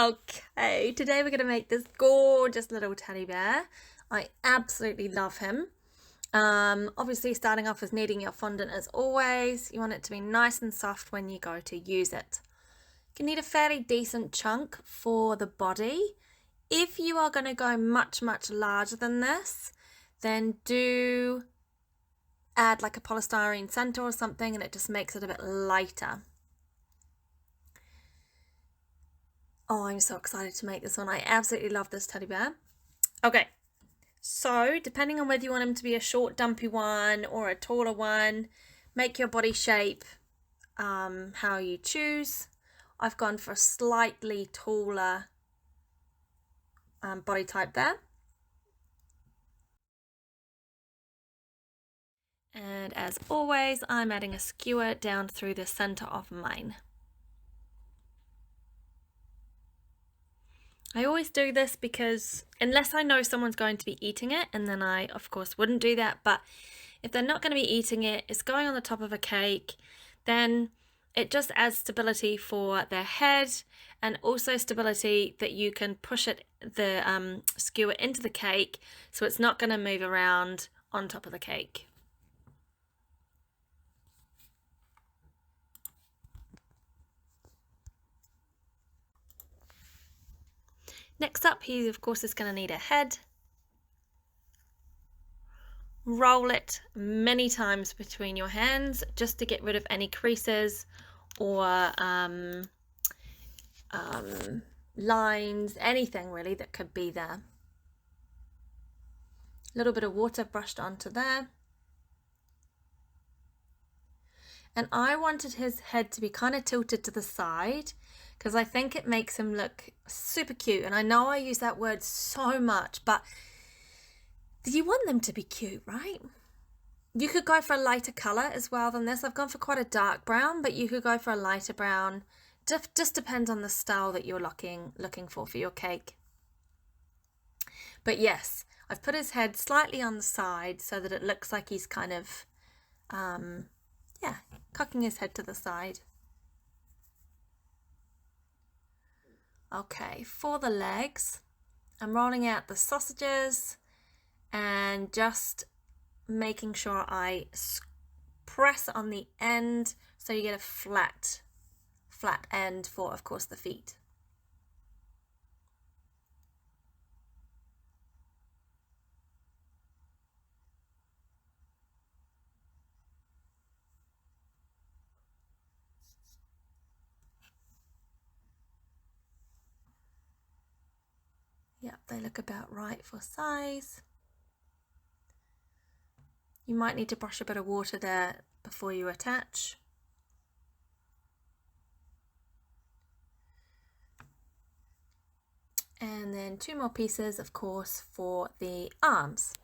Okay, today we're going to make this gorgeous little teddy bear. I absolutely love him. Obviously starting off with kneading your fondant as always. You want it to be nice and soft when you go to use it. You can need a fairly decent chunk for the body. If you are going to go much larger than this, then do add like a polystyrene center or something, and it just makes it a bit lighter. Oh, I'm so excited to make this one. I absolutely love this teddy bear. Okay, so depending on whether you want him to be a short dumpy one or a taller one, make your body shape how you choose. I've gone for a slightly taller body type there. And as always, I'm adding a skewer down through the center of mine. I always do this because unless I know someone's going to be eating it, and then I of course wouldn't do that, but if they're not going to be eating it, it's going on the top of a cake, then it just adds stability for their head and also stability that you can push it, the skewer into the cake, so it's not going to move around on top of the cake. Next up, he of course is going to need a head. Roll it many times between your hands just to get rid of any creases or lines, anything really that could be there. A little bit of water brushed onto there. And I wanted his head to be kind of tilted to the side because I think it makes him look super cute. And I know I use that word so much, but you want them to be cute, right? You could go for a lighter color as well than this. I've gone for quite a dark brown, but you could go for a lighter brown. Just depends on the style that you're looking for your cake. But yes, I've put his head slightly on the side so that it looks like he's kind of, cocking his head to the side. Okay, for the legs, I'm rolling out the sausages and just making sure I press on the end so you get a flat end for, of course, the feet. Yep, they look about right for size. You might need to brush a bit of water there before you attach. And then 2 more pieces, of course, for the arms.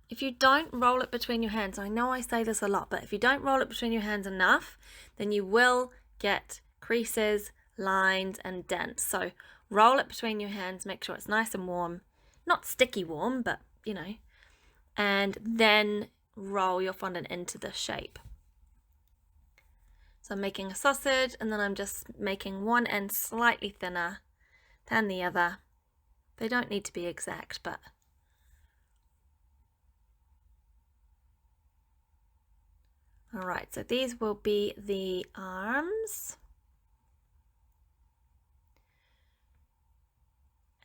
If you don't roll it between your hands, I know I say this a lot, but if you don't roll it between your hands enough, then you will get creases, lines and dents. So roll it between your hands, make sure it's nice and warm, not sticky warm, but you know, and then roll your fondant into the shape. So I'm making a sausage and then I'm just making one end slightly thinner than the other. They don't need to be exact, but all right, so these will be the arms.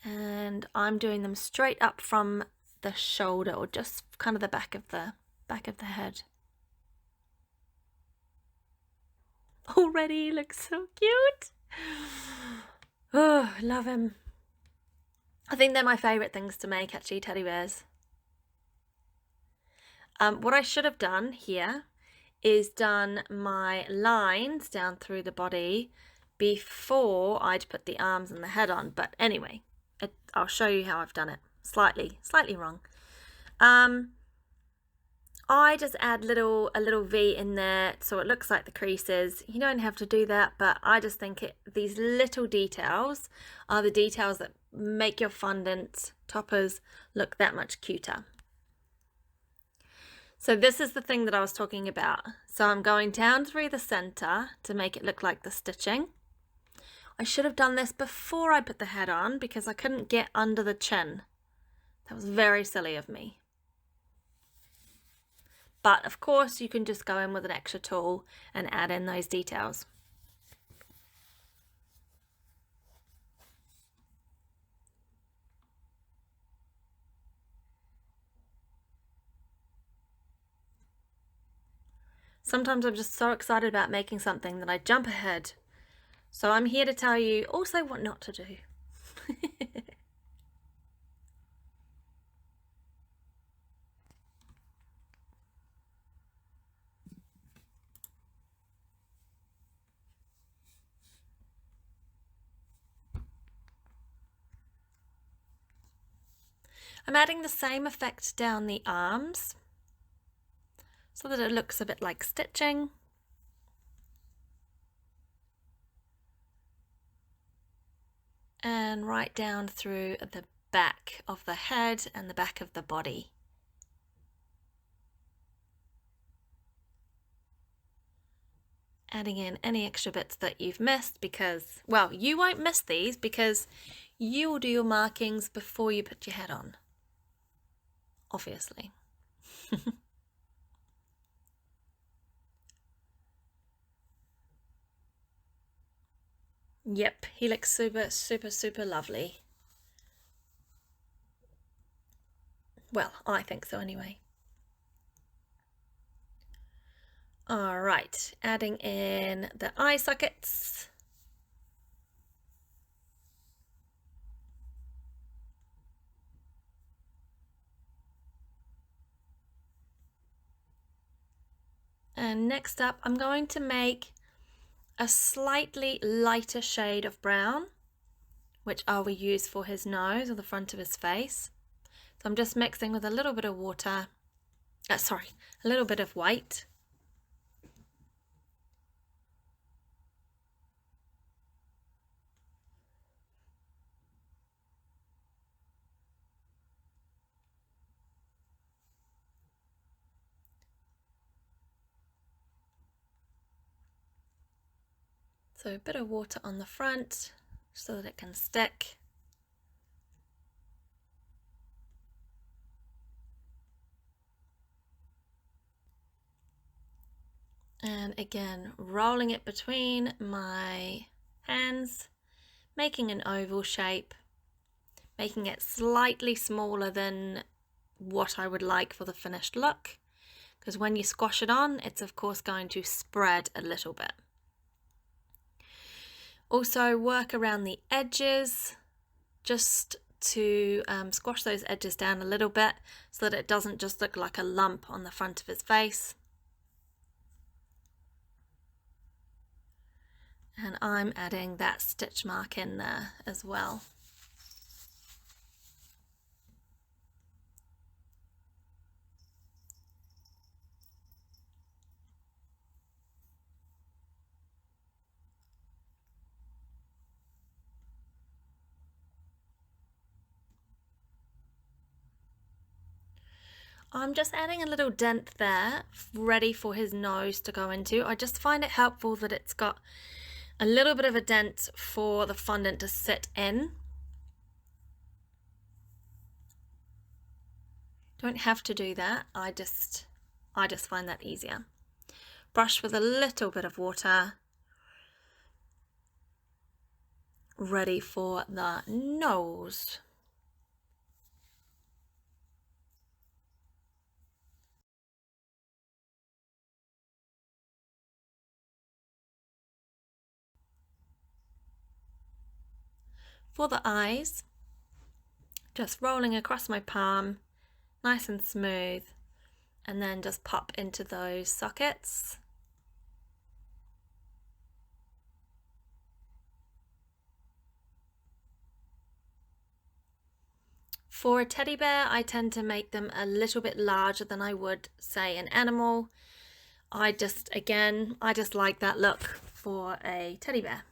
And I'm doing them straight up from the shoulder, or just kind of the back of the head. Already looks so cute. Oh, love him. I think they're my favorite things to make, actually, teddy bears. What I should have done here is done my lines down through the body before I'd put the arms and the head on, but anyway, I'll show you how I've done it. Slightly wrong. I just add a little V in there so it looks like the creases. You don't have to do that, but I just think these little details are the details that make your fondant toppers look that much cuter. So this is the thing that I was talking about. So I'm going down through the center to make it look like the stitching. I should have done this before I put the head on because I couldn't get under the chin. That was very silly of me. But of course you can just go in with an extra tool and add in those details. Sometimes I'm just so excited about making something that I jump ahead. So I'm here to tell you also what not to do. I'm adding the same effect down the arms so that it looks a bit like stitching. And right down through the back of the head and the back of the body. Adding in any extra bits that you've missed because, well, you won't miss these because you will do your markings before you put your head on, obviously. Yep, he looks super, super, super lovely. Well, I think so anyway. All right, adding in the eye sockets. And next up, I'm going to make a slightly lighter shade of brown, which I will use for his nose or the front of his face. So I'm just mixing with a little bit of water, a little bit of white. So a bit of water on the front so that it can stick. And again, rolling it between my hands, making an oval shape, making it slightly smaller than what I would like for the finished look, because when you squash it on, it's of course going to spread a little bit. Also work around the edges just to squash those edges down a little bit so that it doesn't just look like a lump on the front of his face. And I'm adding that stitch mark in there as well. I'm just adding a little dent there, ready for his nose to go into. I just find it helpful that it's got a little bit of a dent for the fondant to sit in. Don't have to do that. I just find that easier. Brush with a little bit of water. Ready for the nose. For the eyes, just rolling across my palm, nice and smooth, and then just pop into those sockets. For a teddy bear, I tend to make them a little bit larger than I would, say, an animal. I just like that look for a teddy bear.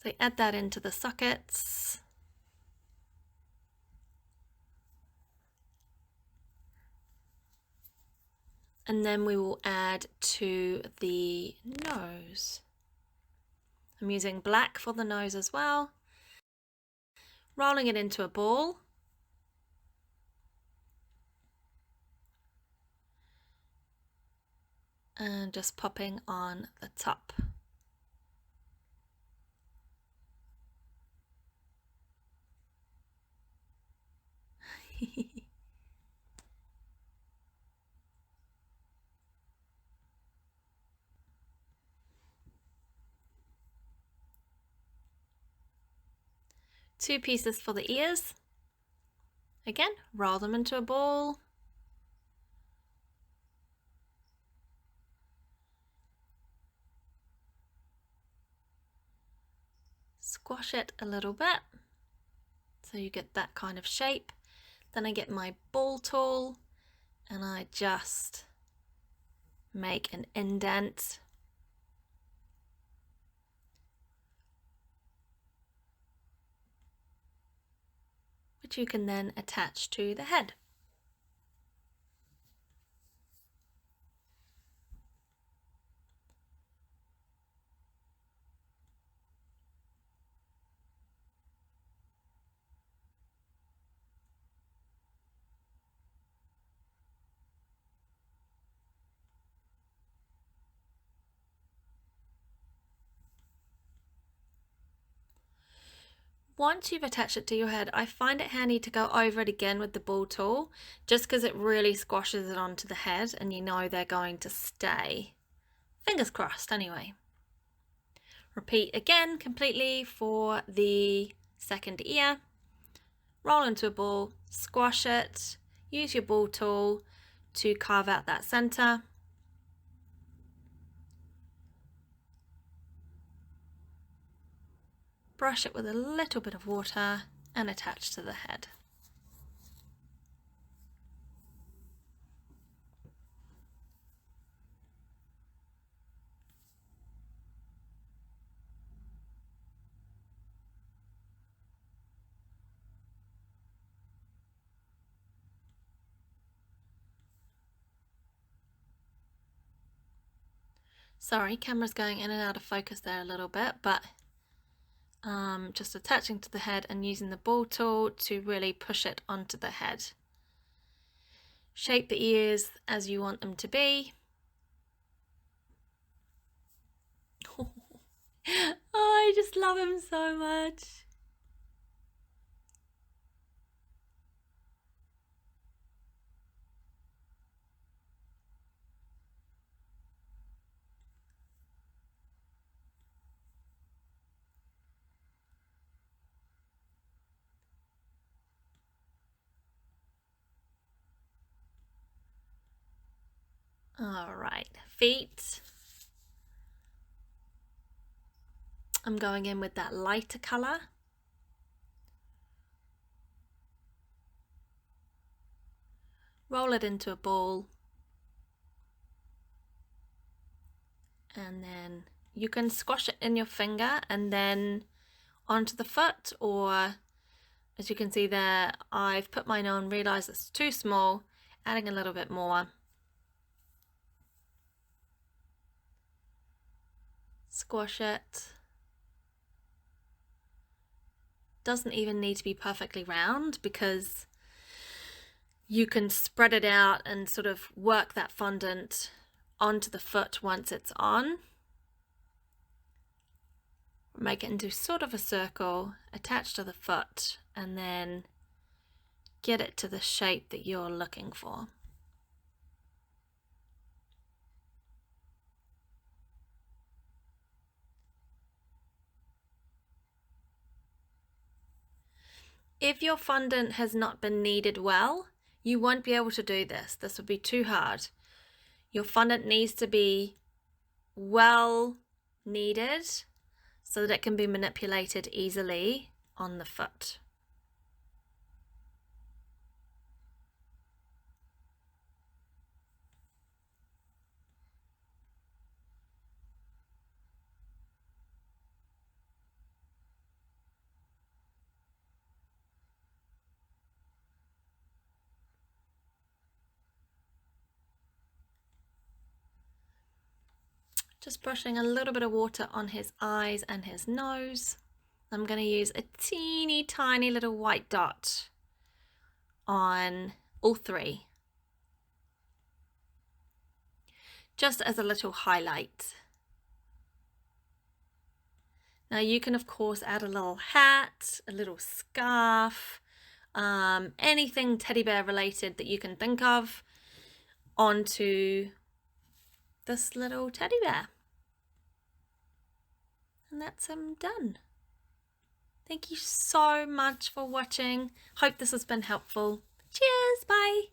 So add that into the sockets. And then we will add to the nose. I'm using black for the nose as well. Rolling it into a ball. And just popping on the top. Two pieces for the ears. Again, roll them into a ball. Squash it a little bit so you get that kind of shape. Then I get my ball tool and I just make an indent. Which you can then attach to the head. Once you've attached it to your head, I find it handy to go over it again with the ball tool, just because it really squashes it onto the head and you know they're going to stay. Fingers crossed anyway. Repeat again completely for the second ear. Roll into a ball, squash it, use your ball tool to carve out that center. Brush it with a little bit of water and attach to the head. Sorry, camera's going in and out of focus there a little bit, but just attaching to the head and using the ball tool to really push it onto the head. Shape the ears as you want them to be. Oh, I just love him so much. All right, feet. I'm going in with that lighter color. Roll it into a ball. And then you can squash it in your finger and then onto the foot, or as you can see there, I've put mine on, realized it's too small, adding a little bit more. Squash it. Doesn't even need to be perfectly round because you can spread it out and sort of work that fondant onto the foot once it's on. Make it into sort of a circle, attach to the foot, and then get it to the shape that you're looking for. If your fondant has not been kneaded well, you won't be able to do this. This would be too hard. Your fondant needs to be well kneaded so that it can be manipulated easily on the foot. Just brushing a little bit of water on his eyes and his nose. I'm going to use a teeny tiny little white dot on all three, just as a little highlight. Now you can of course add a little hat, a little scarf, anything teddy bear related that you can think of onto this little teddy bear. And that's him done. Thank you so much for watching. Hope this has been helpful. Cheers, bye.